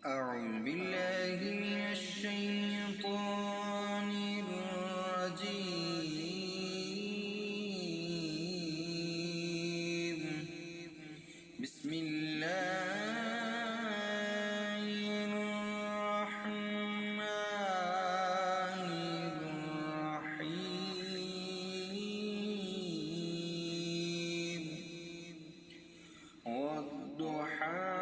أعوذ بالله من الشيطان الرجيم. بسم الله الرحمن الرحيم. والضحى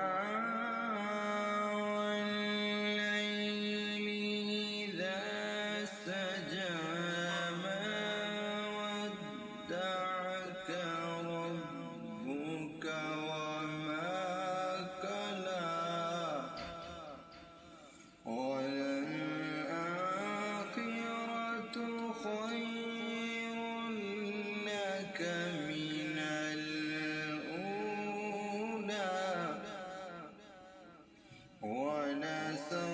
ودعك ربك وما كلا وللآخرة خير لك من الأولى ولسوف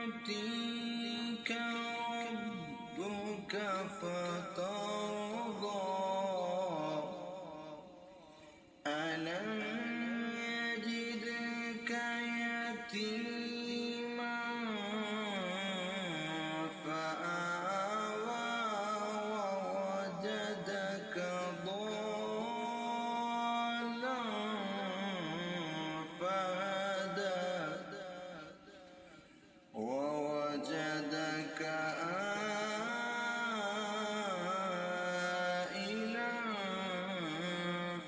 يعطيك ربك فترضى ألم يجدك يتيما فآوى ووجدك ضالا فهدى ووجدك عائلا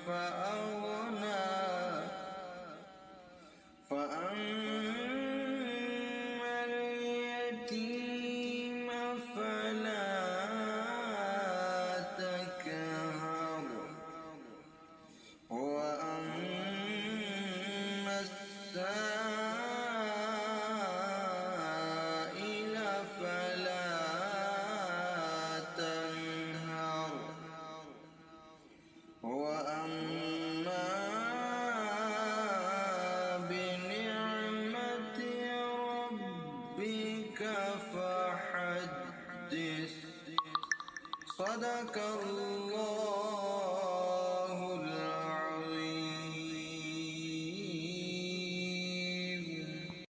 فأغنى فأما اليتيم فلا تقهر وأما السائل فلا تنهر وأما بنعمة ربك فحدث. صدق الله